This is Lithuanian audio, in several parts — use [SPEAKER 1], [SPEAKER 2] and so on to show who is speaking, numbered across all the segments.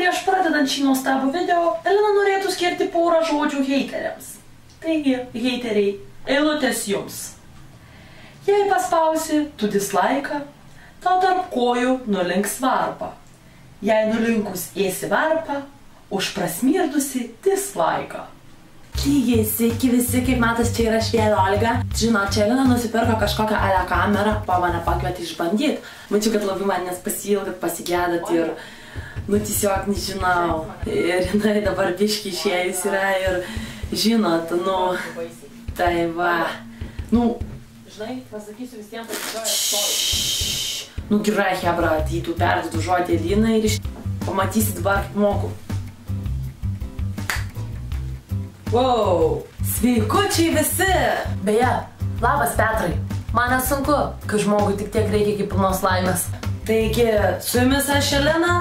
[SPEAKER 1] prieš pradedant šį nuostabų video, Elena norėtų skirti porą žodžių heiteriams. Taigi, heiteriai, eilutės jums. Jei paspausi tu dislaiką, tau tarp kojų nulinks varpą. Jei nulinkus ėsi varpą, už prasmirdusi dislaiką.
[SPEAKER 2] Lygiai, sveiki visi, kaip matas, čia yra Švėlė Olga. Žinot, čia Elena nusipirko kažkokią ale kamerą, mane pakvietė išbandyt. Mačiau, kad labai manęs pasiilgat, pasigėdat ir, tiesiog nežinau. Ir jinai dabar biški išėjus yra ir, žinot, tai va.
[SPEAKER 1] Žinai, pasakysiu visiems, kad didžioji stovi.
[SPEAKER 2] Gerai, hebra, ateitų, perduodu žodį Elinai ir pamatysit dabar, kaip moku.
[SPEAKER 1] Wow!
[SPEAKER 2] Sveikučiai visi! Beje, labas Petrai. Man nesunku, kai žmogui tik tiek reikia iki pilnos laimės. Taigi, su jumis aš Elena.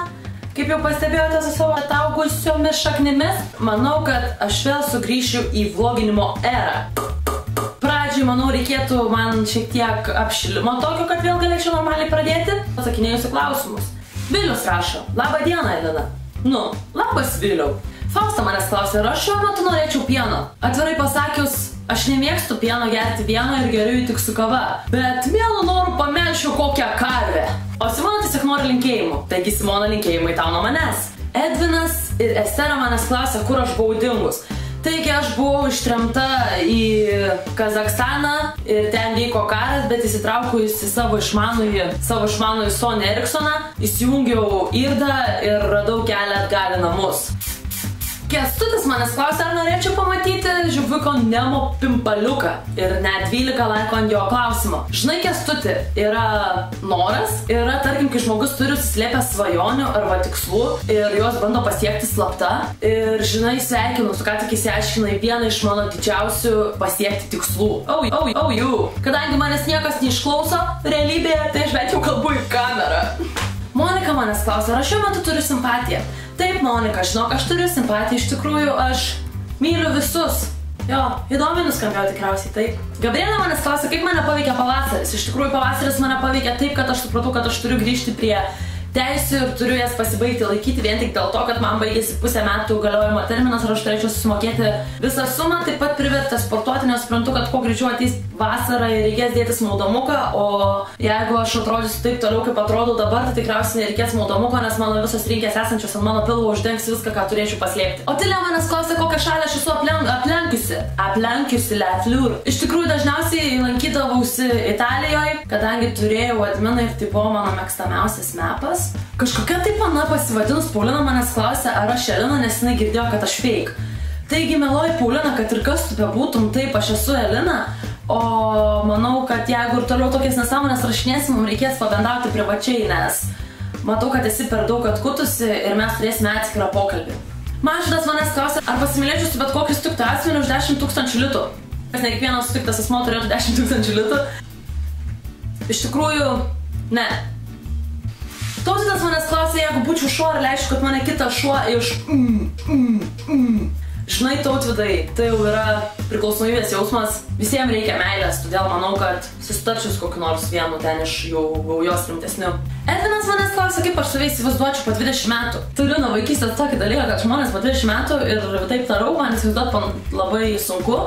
[SPEAKER 2] Kaip jau pastebėjote su savo ataugusiomis šaknimis, manau, kad aš vėl sugrįšiu į vloginimo erą. Pradžiai, manau, reikėtų man šiek tiek apšilimo tokio, kad vėl galėčiau normaliai pradėti. Atsakinėjusi klausimus. Vilius rašo. Labą dieną, Elena. Labas Viliau. Fausta manęs klausė, ar aš šiuo metu norėčiau pieno. Atvirai pasakius, aš nemėgstu pieno gerti vieno ir geriu jį tik su kava. Bet mielu noru pamelšiu kokią karvę. O Simona tiesiog nori linkėjimų. Taigi Simona linkėjimai tau nuo manęs. Edvinas ir Estera manęs klausė, kur aš buvau dingus. Taigi aš buvau ištremta į Kazakstaną ir ten vyko karas, bet įsitraukus į savo išmanųjį Sony Ericssoną, įsijungiau irdą ir radau kelią atgal į namus. Kęstutis manęs klausė, ar norėčiau pamatyti žuviko Nemo pimpaliuką ir net 12 laiko ant jo klausimo. Žinai, Kęstuti, yra noras, yra, tarkim, kai žmogus turi suslėpęs svajonių arba tikslų ir juos bando pasiekti slapta. Ir, žinai, sveikinu, tu ką tik įsiaiškinai vieną iš mano didžiausių pasiekti tikslų. Kadangi manęs niekas neišklauso realybėje, tai aš bent jau kalbu į kamerą. Monika manęs klausė, ar aš šiuo metu turiu simpatiją. Taip, Monika, žinok, aš turiu simpatiją, iš tikrųjų aš myliu visus. Jo, įdomiai nuskambėjo tikriausiai, taip. Gabrielė manęs klausė, kaip mane paveikia pavasaris. Iš tikrųjų, pavasaris mane paveikia taip, kad aš supratau, kad aš turiu grįžti prie teisių ir turiu jas pasibaigti laikyti vien tik dėl to, kad man baigėsi pusę metų galiojimo terminas ir aš turėčiau susimokėti visą sumą. Taip pat privertė sportuoti, nes suprantu, kad kuo greičiau ateis vasara ir reikės dėtis maudomuką, o jeigu aš atrodysiu taip toliau, kaip atrodau dabar, tai tikriausiai nereikės maudomuko, nes mano visos rinkės esančios ant mano pilvo uždengs viską, ką turėčiau paslėpti. O Tilė manęs klausė, kokią šalį aš esu aplenkiusi Lefliur. Iš tikrųjų, dažniausiai lankydavausi Italijoje, kadangi turėjau adminą ir tai buvo mano mėgstamiausias mepas. Kažkokia taip pana pasivadinus Paulina manęs klausė, ar aš Elena, nes jinai girdėjo, kad aš fake. Taigi, mieloji Paulina, kad ir kas tu bebūtum, taip, aš esu Elena, o manau, kad jeigu ir toliau tokias nesąmonės rašinėsim, mums reikės pabendrauti privačiai, nes matau, kad esi per daug atkutusi ir mes turėsime atskirą pokalbį. Mažydas manęs klausė, ar pasimylėčiau su bet kokiu sutiktu asmeniu už 10 000 litų. Nes ne kiekvienas sutiktas asmuo turėtų 10 000 litų. Iš tikrųjų, ne. Tausitas manęs klausė, jeigu būčiau šuo, ar leisčiau, kad mane kitas šuo iš Žinai, Tautvidai, tai jau yra priklausomybės jausmas, visiems reikia meilės, todėl manau, kad susitarčius kokiu nors vienu ten iš jos rimtesnių. Edvinas manęs klausė, kaip aš save įsivaizduočiau po 20 metų. Turiu nuo vaikystės tokį dalyką, kad žmonės po 20 metų ir taip darau, man įsivaizduoti labai sunku,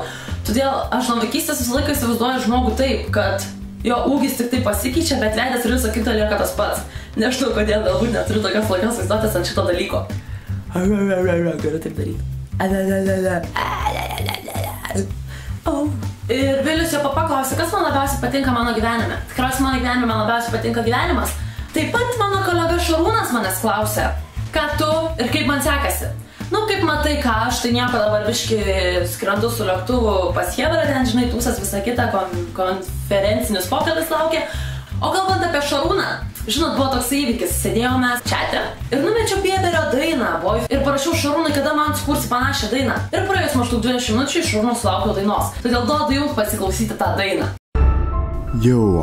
[SPEAKER 2] todėl aš nuo vaikystės visą laiką įsivaizduoju žmogų taip, kad jo ūgis tik tai pasikeičia, bet veidas ir visą kitą lieka tas pats. Nežinau, kodėl galbūt neturiu tokios lakios vaizduotės ant šito dalyko. Galiu taip daryti. Ir Vilius jo paklausė, kas man labiausiai patinka mano gyvenime. Tikriausiai mano gyvenime man labiausiai patinka gyvenimas. Taip pat mano kolega Šarūnas manęs klausė, ką tu ir kaip man sekasi. Kaip matai, ką aš, tai nieko dabar biški skrendu su lėktuvu pas Hebrą, ten, žinai, tūsas visą kitą, konferencinis pokalbis laukia. O kalbant apie Šarūną, žinot, buvo toks įvykis, sėdėjome čate ir numečiau Bieberio dainą, ir parašiau Šarūnai, kada man sukursi panašią dainą. Ir praėjus maždaug 20 minučių iš Šarūno sulaukiau dainos. Todėl duodu jums pasiklausyti tą dainą.
[SPEAKER 3] Jau.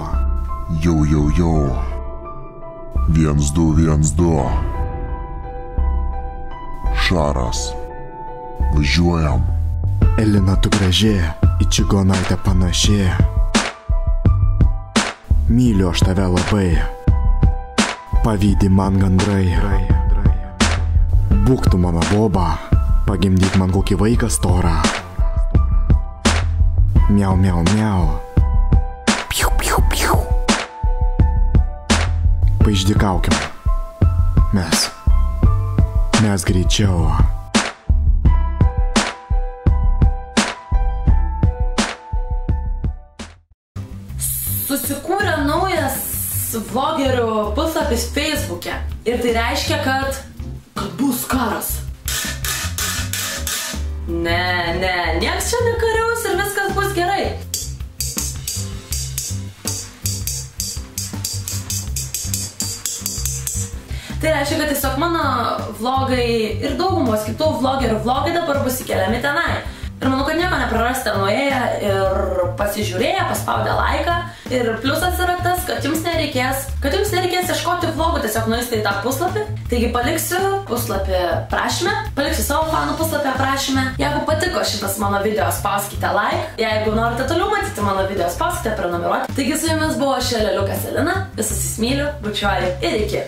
[SPEAKER 3] 1, 2, 1, 2. Šaras. Važiuojam.
[SPEAKER 4] Elina, tu gražėja, į čigonaitę panašėja. Myliu aš tave labai, pavydi man gandrai. Būk tu mano boba, pagimdyk man kokį vaiką storą. Miau, miau, miau. Piu, piu, piu. Paišdykaukim. Mes greičiau.
[SPEAKER 2] Susikūrė naujas vlogerių puslapis Facebook'e. Ir tai reiškia, kad bus karas. Ne, nieks čia nekariaus ir viskas bus gerai. Tai reiškia, kad tiesiog mano vlogai ir daugumos kitų vlogerių vlogai dabar bus įkeliami tenai. Ir manau, kad nieko neprarasite nuėję ir pasižiūrėję, paspaudę laiką. Ir pliusas yra tas, kad jums nereikės ieškoti vlogų, tiesiog nueisite į tą puslapį. Taigi paliksiu puslapį prašymę, paliksiu savo fanų puslapį prašymę. Jeigu patiko šitas mano video, spauskite like. Jeigu norite toliau matyti mano video, spauskite prenumeruoti. Taigi su jumis buvo Leliukas Elina, visus įsmyliu, bučiuoju ir iki.